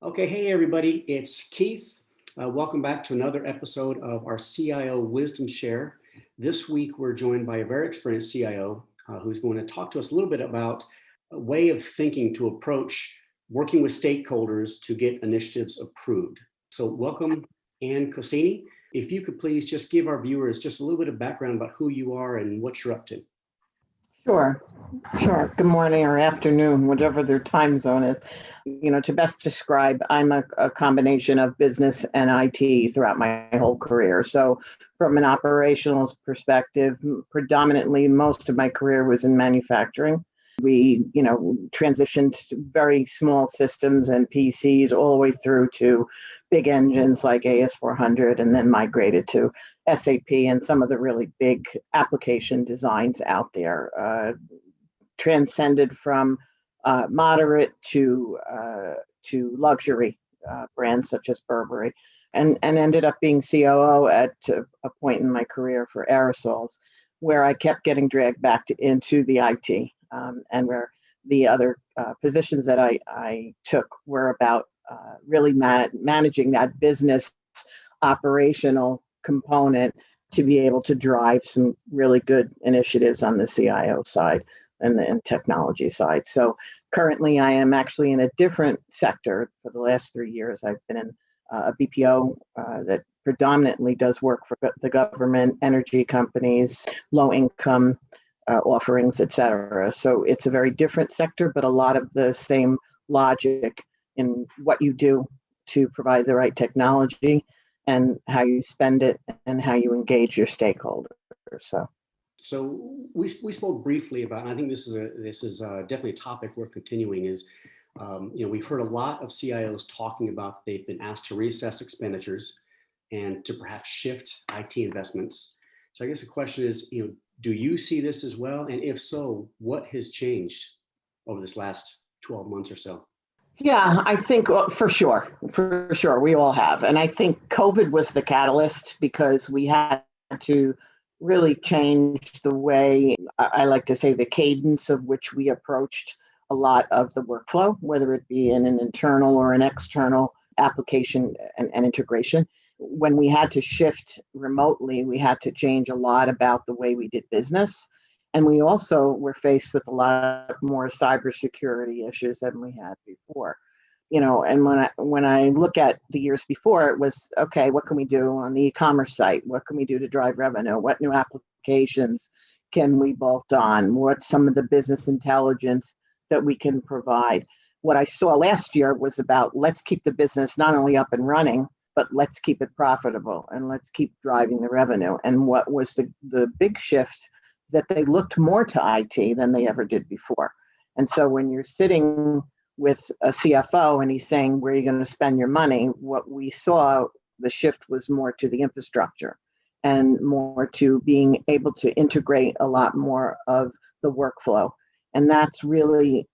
Okay, hey everybody, it's Keith. Welcome back to another episode of our CIO Wisdom Share. This week we're joined by a very experienced CIO who's going to talk to us a little bit about a way of thinking to approach working with stakeholders to get initiatives approved. So welcome, Anne Cosini. If you could please just give our viewers just a little bit of background about who you are and what you're up to. Sure, sure. Good morning or afternoon, whatever their time zone is. To best describe, I'm a combination of business and IT throughout my whole career. So, from an operational perspective, predominantly most of my career was in manufacturing. We transitioned to very small systems and PCs all the way through to big engines like AS400 and then migrated to SAP and some of the really big application designs out there, transcended from moderate to luxury brands such as Burberry, and ended up being COO at a point in my career for aerosols, where I kept getting dragged back into the IT, and where the other positions that I took were about really managing that business operational component to be able to drive some really good initiatives on the CIO side and technology side. So currently I am actually in a different sector. For the last 3 years, I've been in a BPO that predominantly does work for the government, energy companies, low income offerings, et cetera. So it's a very different sector, but a lot of the same logic in what you do to provide the right technology and how you spend it and how you engage your stakeholders. So we spoke briefly about, and I think this is definitely a topic worth continuing. We've heard a lot of CIOs talking about they've been asked to reassess expenditures and to perhaps shift IT investments. So I guess the question is, do you see this as well? And if so, what has changed over this last 12 months or so? Yeah, I think for sure, we all have. And I think COVID was the catalyst because we had to really change the way, I like to say, the cadence of which we approached a lot of the workflow, whether it be in an internal or an external application and integration. When we had to shift remotely, we had to change a lot about the way we did business. And we also were faced with a lot more cybersecurity issues than we had before. And when I look at the years before, it was, okay, what can we do on the e-commerce site? What can we do to drive revenue? What new applications can we bolt on? What's some of the business intelligence that we can provide? What I saw last year was about, let's keep the business not only up and running, but let's keep it profitable and let's keep driving the revenue. And what was the big shift, that they looked more to IT than they ever did before. And so when you're sitting with a CFO and he's saying, where are you going to spend your money? What we saw, the shift was more to the infrastructure and more to being able to integrate a lot more of the workflow. And that's really,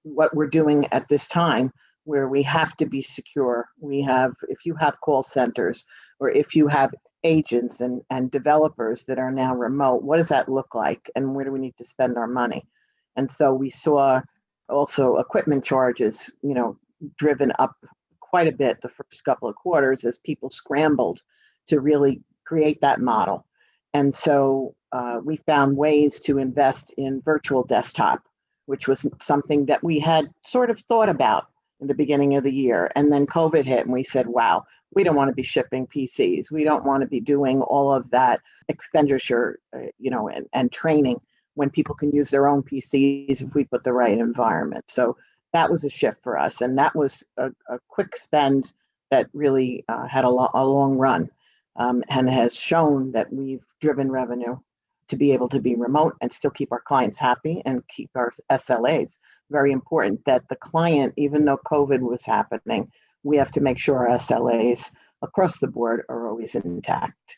what we're doing at this time, where we have to be secure. If you have call centers or if you have agents and developers that are now remote, what does that look like? And where do we need to spend our money? And so we saw also equipment charges, driven up quite a bit the first couple of quarters as people scrambled to really create that model. And so we found ways to invest in virtual desktop, which was something that we had sort of thought about in the beginning of the year. And then COVID hit and we said, wow, we don't want to be shipping PCs. We don't want to be doing all of that expenditure, and training when people can use their own PCs if we put the right environment. So that was a shift for us. And that was a quick spend that really had a long run, and has shown that we've driven revenue to be able to be remote and still keep our clients happy and keep our SLAs. Very important that the client, even though COVID was happening, we have to make sure our SLAs across the board are always intact.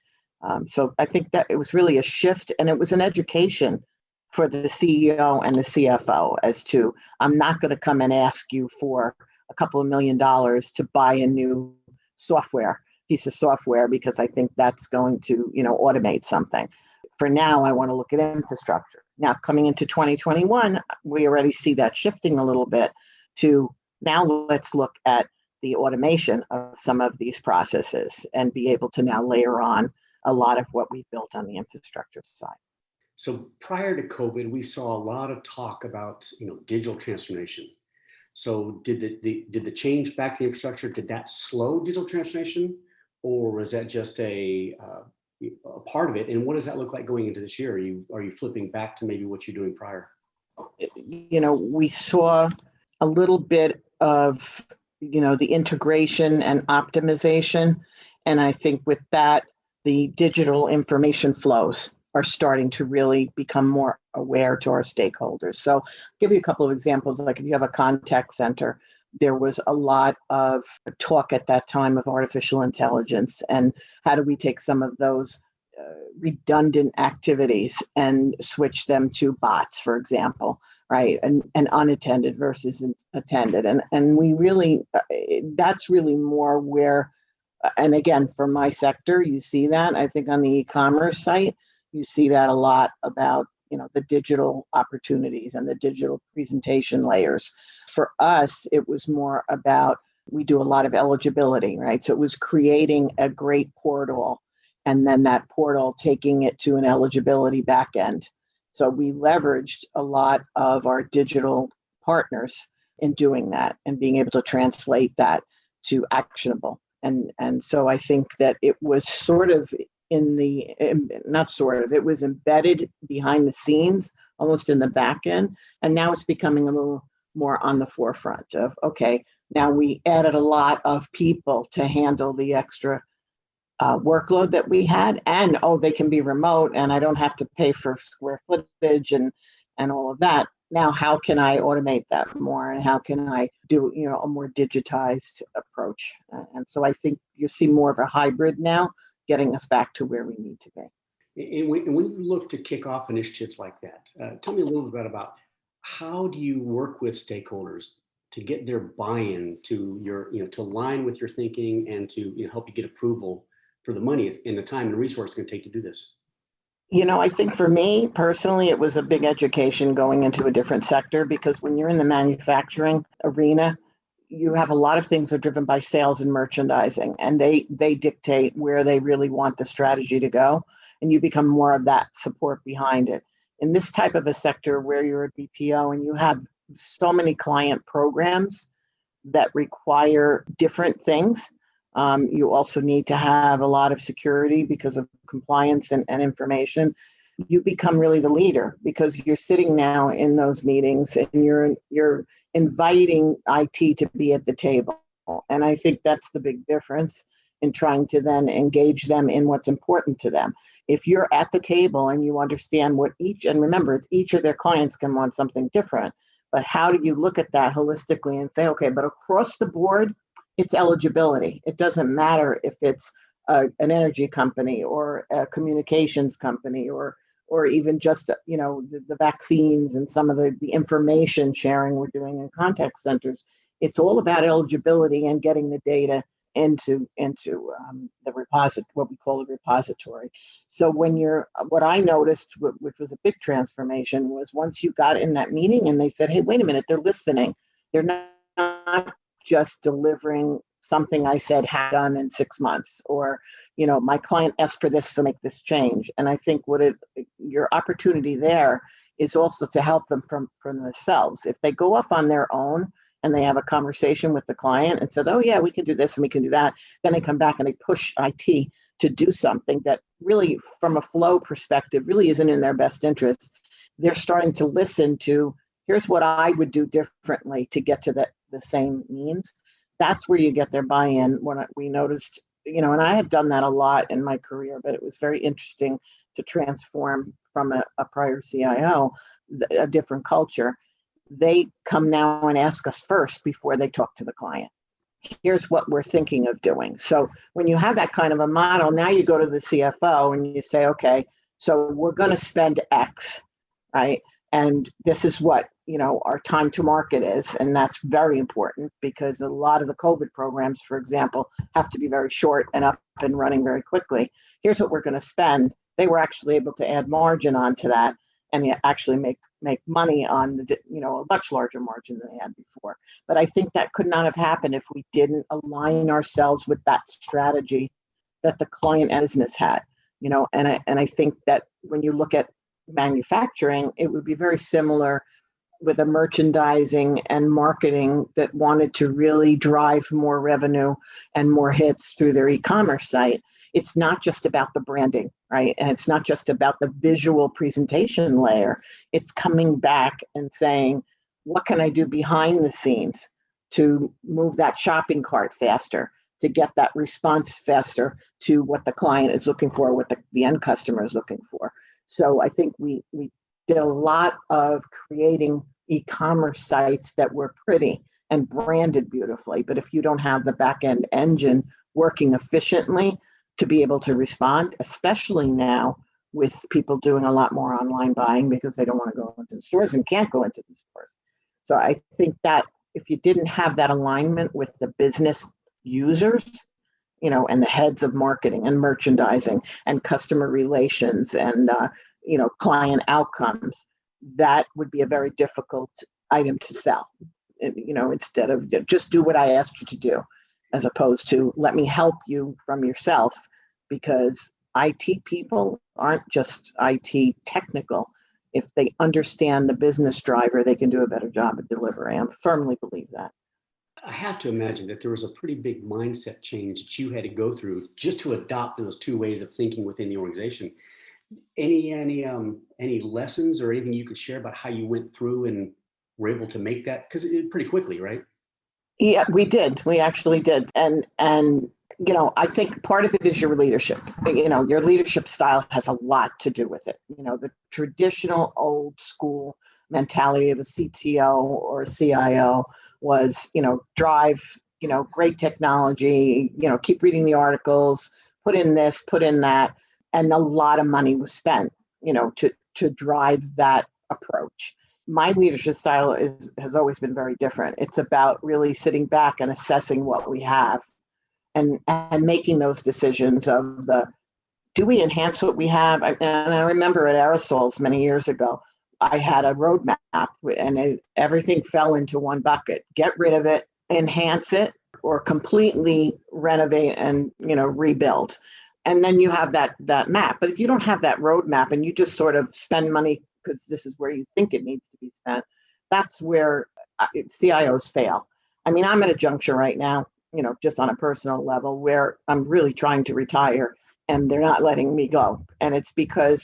So I think that it was really a shift, and it was an education for the CEO and the CFO as to, I'm not going to come and ask you for a couple of $1 million to buy a new piece of software, because I think that's going to, automate something. For now, I want to look at infrastructure. Now, coming into 2021, we already see that shifting a little bit to, now let's look at the automation of some of these processes and be able to now layer on a lot of what we built on the infrastructure side. So prior to COVID, we saw a lot of talk about digital transformation. So did the change back to the infrastructure, did that slow digital transformation, or was that just a part of it? And what does that look like going into this year? Are you flipping back to maybe what you're doing prior? We saw a little bit of the integration and optimization, and I think with that, the digital information flows are starting to really become more aware to our stakeholders. So I'll give you a couple of examples. Like if you have a contact center, there was a lot of talk at that time of artificial intelligence and how do we take some of those redundant activities and switch them to bots, for example, right? And unattended versus attended. And we really, that's really more where, and again, for my sector, you see that. I think on the e-commerce site, you see that a lot about the digital opportunities and the digital presentation layers. For us, it was more about, we do a lot of eligibility, right? So it was creating a great portal and then that portal taking it to an eligibility backend. So we leveraged a lot of our digital partners in doing that and being able to translate that to actionable. And so I think that it was sort of it was embedded behind the scenes, almost in the back end. And now it's becoming a little more on the forefront of, okay, now we added a lot of people to handle the extra workload that we had. And, they can be remote and I don't have to pay for square footage and all of that. Now, how can I automate that more? And how can I do, a more digitized approach? And so I think you see more of a hybrid now, getting us back to where we need to be. And when you look to kick off initiatives like that, tell me a little bit about how do you work with stakeholders to get their buy-in to your, to align with your thinking and to help you get approval for the money and the time and resource it's going to take to do this? I think for me personally, it was a big education going into a different sector, because when you're in the manufacturing arena, you have a lot of things that are driven by sales and merchandising, and they dictate where they really want the strategy to go, and you become more of that support behind it. In this type of a sector where you're a BPO and you have so many client programs that require different things, you also need to have a lot of security because of compliance and information. You become really the leader because you're sitting now in those meetings and you're inviting IT to be at the table. And I think that's the big difference in trying to then engage them in what's important to them. If you're at the table and you understand what and remember, each of their clients can want something different, but how do you look at that holistically and say, okay, but across the board, it's eligibility. It doesn't matter if it's an energy company or a communications company or even just the vaccines and some of the information sharing we're doing in contact centers. It's all about eligibility and getting the data into the what we call the repository. So what I noticed, which was a big transformation, was once you got in that meeting and they said, hey, wait a minute, they're listening. They're not just delivering something I said had done in 6 months, or my client asked for this to make this change. And I think your opportunity there is also to help them from themselves. If they go up on their own and they have a conversation with the client and said, oh yeah, we can do this and we can do that, then they come back and they push IT to do something that really, from a flow perspective, really isn't in their best interest. They're starting to listen to, here's what I would do differently to get to the same means. That's where you get their buy-in. When we noticed, and I had done that a lot in my career, but it was very interesting to transform from a prior CIO, a different culture. They come now and ask us first before they talk to the client. Here's what we're thinking of doing. So when you have that kind of a model, now you go to the CFO and you say, okay, so we're going to spend X, right? And this is what, our time to market is. And that's very important because a lot of the COVID programs, for example, have to be very short and up and running very quickly. Here's what we're going to spend. They were actually able to add margin onto that and actually make make money on a much larger margin than they had before. But I think that could not have happened if we didn't align ourselves with that strategy that the client and business had. And I think that when you look at manufacturing, it would be very similar with a merchandising and marketing that wanted to really drive more revenue and more hits through their e-commerce site. It's not just about the branding, right? And it's not just about the visual presentation layer. It's coming back and saying, what can I do behind the scenes to move that shopping cart faster, to get that response faster to what the client is looking for, what the end customer is looking for. So I think we did a lot of creating e-commerce sites that were pretty and branded beautifully. But if you don't have the back-end engine working efficiently to be able to respond, especially now with people doing a lot more online buying because they don't want to go into the stores and can't go into the stores. So I think that if you didn't have that alignment with the business users, and the heads of marketing and merchandising and customer relations and client outcomes, that would be a very difficult item to sell. Instead of just do what I asked you to do, as opposed to let me help you from yourself, because IT people aren't just IT technical. If they understand the business driver, they can do a better job at delivering. I firmly believe that. I have to imagine that there was a pretty big mindset change that you had to go through just to adopt those two ways of thinking within the organization. Any lessons or anything you could share about how you went through and were able to make that? Because it pretty quickly, right? Yeah, we did. We actually did. And I think part of it is your leadership. Your leadership style has a lot to do with it. The traditional old school mentality of a CTO or a CIO was, drive, great technology, keep reading the articles, put in this, put in that. And a lot of money was spent, to drive that approach. My leadership style has always been very different. It's about really sitting back and assessing what we have and making those decisions of do we enhance what we have? And I remember at Aerosols many years ago, I had a roadmap and everything fell into one bucket. Get rid of it, enhance it, or completely renovate and rebuild. And then you have that map. But if you don't have that roadmap and you just sort of spend money because this is where you think it needs to be spent, that's where CIOs fail. I mean, I'm at a juncture right now, just on a personal level, where I'm really trying to retire and they're not letting me go. And it's because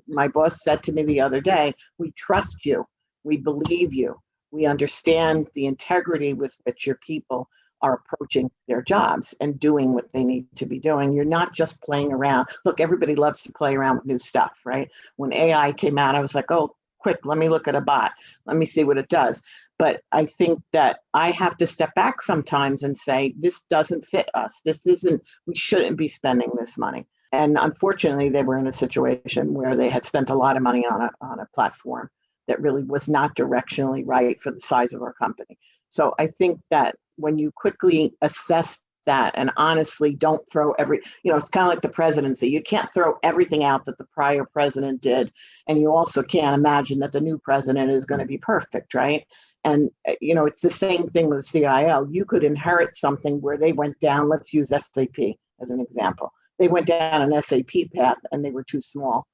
my boss said to me the other day, we trust you, we believe you, we understand the integrity with which your people are approaching their jobs and doing what they need to be doing. You're not just playing around. Look, everybody loves to play around with new stuff, right? When AI came out, I was like, oh, quick, let me look at a bot. Let me see what it does. But I think that I have to step back sometimes and say, this doesn't fit us. We shouldn't be spending this money. And unfortunately, they were in a situation where they had spent a lot of money on a platform that really was not directionally right for the size of our company. So I think that when you quickly assess that and honestly don't throw it's kind of like the presidency. You can't throw everything out that the prior president did. And you also can't imagine that the new president is going to be perfect, right? And, it's the same thing with CIO. You could inherit something where they went down, let's use SAP as an example. They went down an SAP path and they were too small.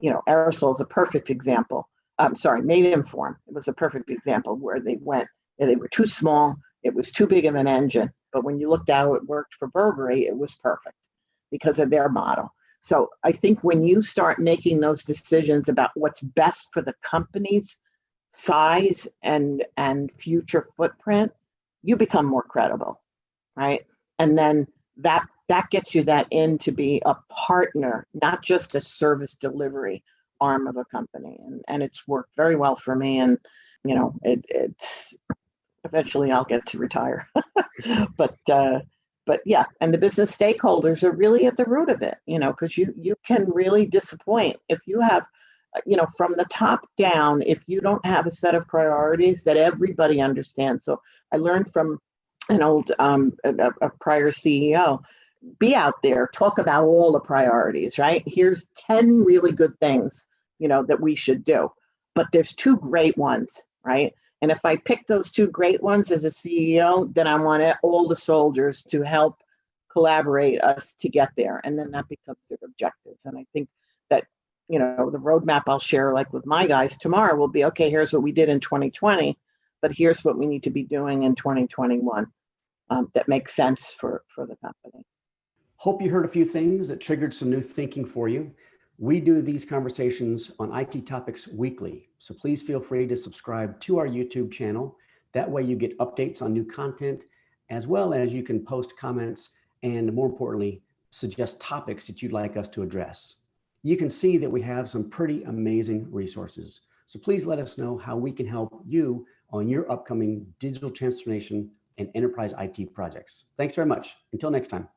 Aerosol is a perfect example. I'm sorry, Maidenform. It was a perfect example where they went and they were too small. It was too big of an engine. But when you looked at how it worked for Burberry, it was perfect because of their model. So I think when you start making those decisions about what's best for the company's size and future footprint, you become more credible, right? And then that gets you that in to be a partner, not just a service delivery arm of a company. And it's worked very well for me. And, it's eventually I'll get to retire. But yeah, and the business stakeholders are really at the root of it, because you can really disappoint if you have, from the top down, if you don't have a set of priorities that everybody understands. So I learned from an old, a prior CEO, be out there, talk about all the priorities, right? Here's 10 really good things, that we should do. but there's two great ones, right? And if I pick those two great ones as a CEO, then I want all the soldiers to help collaborate us to get there. And then that becomes their objectives. And I think that, the roadmap I'll share like with my guys tomorrow will be, okay, here's what we did in 2020, but here's what we need to be doing in 2021 that makes sense for the company. Hope you heard a few things that triggered some new thinking for you. We do these conversations on IT topics weekly, so please feel free to subscribe to our YouTube channel. That way you get updates on new content, as well as you can post comments and, more importantly, suggest topics that you'd like us to address. You can see that we have some pretty amazing resources, so please let us know how we can help you on your upcoming digital transformation and enterprise IT projects. Thanks very much. Until next time.